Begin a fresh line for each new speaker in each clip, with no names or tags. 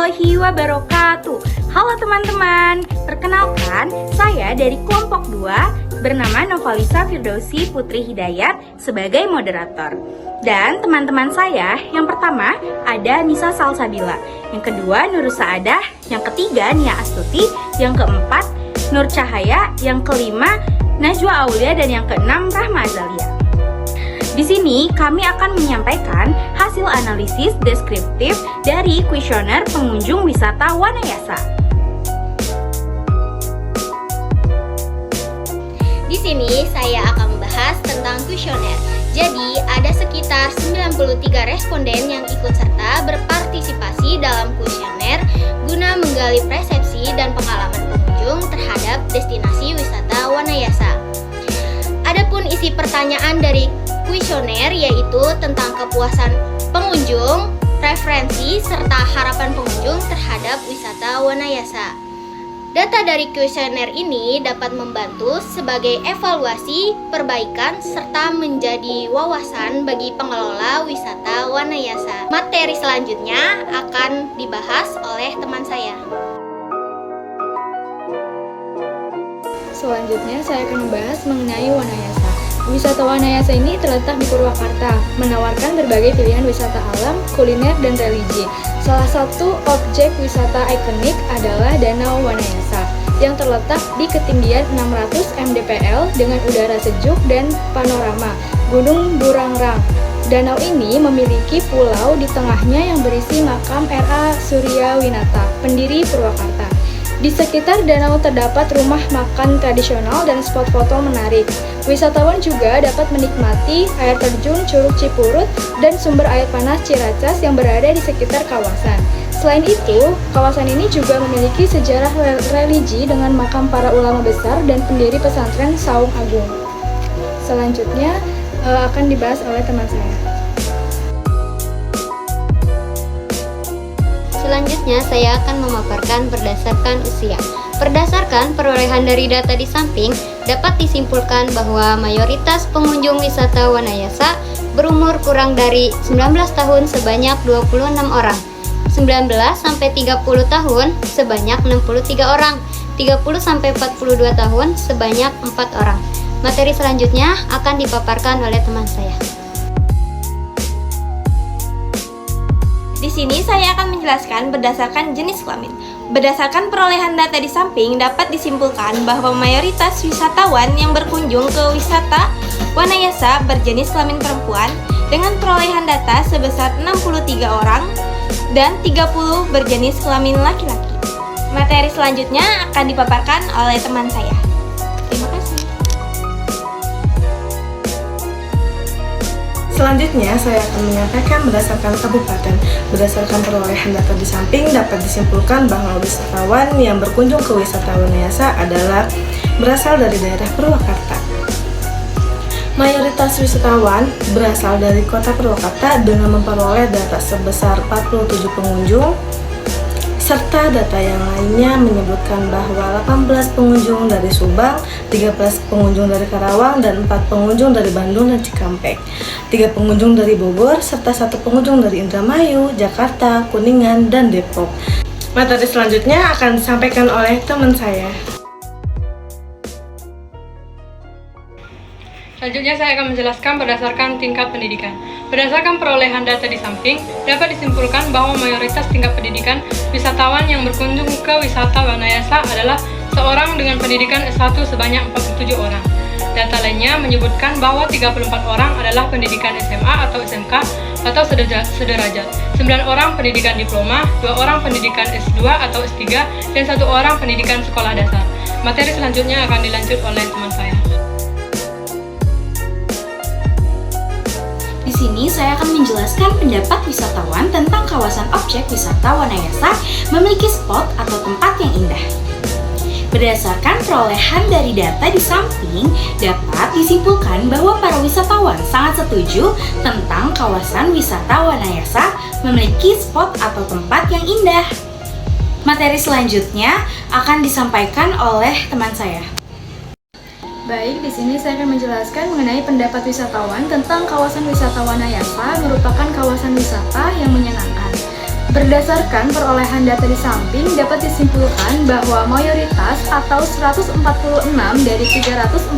warahmatullahi wabarakatuh. Halo teman-teman, perkenalkan saya dari kelompok 2 bernama Novalisa Firdausi Putri Hidayat sebagai moderator. Dan teman-teman saya yang pertama ada Nisa Salsabila, yang kedua Nur Saadah, yang ketiga Nia Astuti, yang keempat Nur Cahaya, yang kelima Najwa Aulia, dan yang keenam Rahma Azalia. Di sini kami akan menyampaikan hasil analisis deskriptif dari kuesioner pengunjung wisata Wanayasa.
Di sini saya akan membahas tentang kuesioner. Jadi, ada sekitar 93 responden yang ikut serta berpartisipasi dalam kuesioner guna menggali persepsi dan pengalaman pengunjung terhadap destinasi wisata Wanayasa. Adapun isi pertanyaan dari kuesioner yaitu tentang kepuasan pengunjung, preferensi, serta harapan pengunjung terhadap wisata Wanayasa. Data dari kuesioner ini dapat membantu sebagai evaluasi, perbaikan, serta menjadi wawasan bagi pengelola wisata Wanayasa. Materi selanjutnya akan dibahas oleh teman saya.
Selanjutnya saya akan membahas mengenai Wanayasa. Wisata Wanayasa ini terletak di Purwakarta, menawarkan berbagai pilihan wisata alam, kuliner, dan religi. Salah satu objek wisata ikonik adalah Danau Wanayasa, yang terletak di ketinggian 600 mdpl dengan udara sejuk dan panorama Gunung Burangrang. Danau ini memiliki pulau di tengahnya yang berisi makam R.A. Suryawinata, pendiri Purwakarta. Di sekitar danau terdapat rumah makan tradisional dan spot foto menarik. Wisatawan juga dapat menikmati air terjun Curug Cipurut dan sumber air panas Ciracas yang berada di sekitar kawasan. Selain itu, kawasan ini juga memiliki sejarah religi dengan makam para ulama besar dan pendiri pesantren Saung Agung. Selanjutnya akan dibahas oleh teman saya.
Selanjutnya, saya akan memaparkan berdasarkan usia. Berdasarkan perolehan dari data di samping, dapat disimpulkan bahwa mayoritas pengunjung wisata Wanayasa berumur kurang dari 19 tahun sebanyak 26 orang, 19 sampai 30 tahun sebanyak 63 orang, 30 sampai 42 tahun sebanyak 4 orang. Materi selanjutnya akan dipaparkan oleh teman saya.
Di sini saya akan menjelaskan berdasarkan jenis kelamin. Berdasarkan perolehan data di samping dapat disimpulkan bahwa mayoritas wisatawan yang berkunjung ke wisata Wanayasa berjenis kelamin perempuan dengan perolehan data sebesar 63 orang dan 30 berjenis kelamin laki-laki. Materi selanjutnya akan dipaparkan oleh teman saya. Terima kasih.
Selanjutnya, saya akan menyampaikan berdasarkan kabupaten. Berdasarkan perolehan data di samping, dapat disimpulkan bahwa wisatawan yang berkunjung ke wisata Wanayasa adalah berasal dari daerah Purwakarta. Mayoritas wisatawan berasal dari kota Purwakarta dengan memperoleh data sebesar 47 pengunjung, serta data yang lainnya menyebutkan bahwa 18 pengunjung dari Subang, 13 pengunjung dari Karawang, dan 4 pengunjung dari Bandung dan Cikampek, 3 pengunjung dari Bogor, serta 1 pengunjung dari Indramayu, Jakarta, Kuningan, dan Depok. Materi selanjutnya akan disampaikan oleh teman saya.
Selanjutnya saya akan menjelaskan berdasarkan tingkat pendidikan. Berdasarkan perolehan data di samping, dapat disimpulkan bahwa mayoritas tingkat pendidikan wisatawan yang berkunjung ke wisata Wanayasa adalah seorang dengan pendidikan S1 sebanyak 47 orang. Data lainnya menyebutkan bahwa 34 orang adalah pendidikan SMA atau SMK atau sederajat, 9 orang pendidikan diploma, 2 orang pendidikan S2 atau S3, dan 1 orang pendidikan sekolah dasar. Materi selanjutnya akan dilanjut oleh teman saya.
Di sini saya akan menjelaskan pendapat wisatawan tentang kawasan objek wisata Wanayasa memiliki spot atau tempat yang indah. Berdasarkan perolehan dari data di samping, dapat disimpulkan bahwa para wisatawan sangat setuju tentang kawasan wisata Wanayasa memiliki spot atau tempat yang indah. Materi selanjutnya akan disampaikan oleh teman saya.
Baik, di sini saya akan menjelaskan mengenai pendapat wisatawan tentang kawasan wisata Wanayasa merupakan kawasan wisata yang menyenangkan. Berdasarkan perolehan data di samping, dapat disimpulkan bahwa mayoritas atau 146 dari 344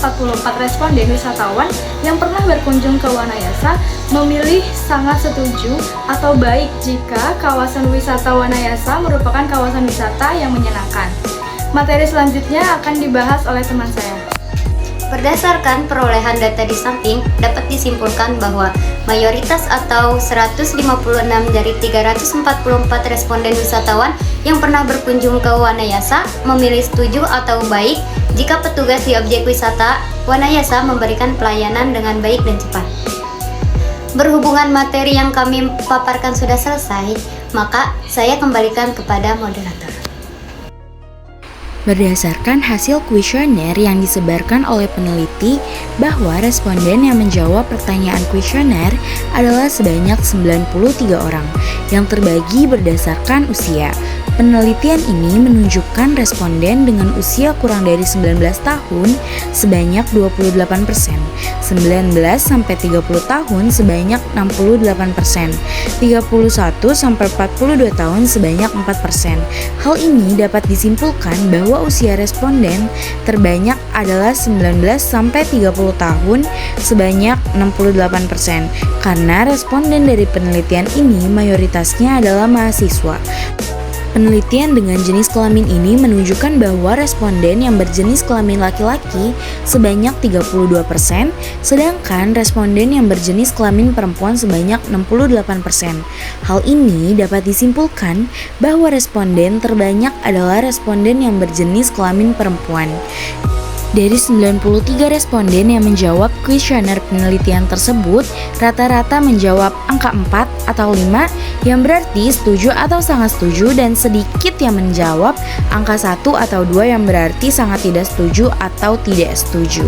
responden wisatawan yang pernah berkunjung ke Wanayasa memilih sangat setuju atau baik jika kawasan wisata Wanayasa merupakan kawasan wisata yang menyenangkan. Materi selanjutnya akan dibahas oleh teman saya.
Berdasarkan perolehan data di samping, dapat disimpulkan bahwa mayoritas atau 156 dari 344 responden wisatawan yang pernah berkunjung ke Wanayasa memilih setuju atau baik jika petugas di objek wisata Wanayasa memberikan pelayanan dengan baik dan cepat. Berhubungan materi yang kami paparkan sudah selesai, maka saya kembalikan kepada moderator.
Berdasarkan hasil kuesioner yang disebarkan oleh peneliti bahwa responden yang menjawab pertanyaan kuesioner adalah sebanyak 93 orang yang terbagi berdasarkan usia. Penelitian ini menunjukkan responden dengan usia kurang dari 19 tahun sebanyak 28%, 19 sampai 30 tahun sebanyak 68%, 31 sampai 42 tahun sebanyak 4%. Hal ini dapat disimpulkan bahwa usia responden terbanyak adalah 19 sampai 30 tahun sebanyak 68%. Karena responden dari penelitian ini mayoritasnya adalah mahasiswa. Penelitian dengan jenis kelamin ini menunjukkan bahwa responden yang berjenis kelamin laki-laki sebanyak 32%, sedangkan responden yang berjenis kelamin perempuan sebanyak 68%. Hal ini dapat disimpulkan bahwa responden terbanyak adalah responden yang berjenis kelamin perempuan. Dari 93 responden yang menjawab kuesioner penelitian tersebut, rata-rata menjawab angka 4 atau 5 yang berarti setuju atau sangat setuju, dan sedikit yang menjawab angka 1 atau 2 yang berarti sangat tidak setuju atau tidak setuju.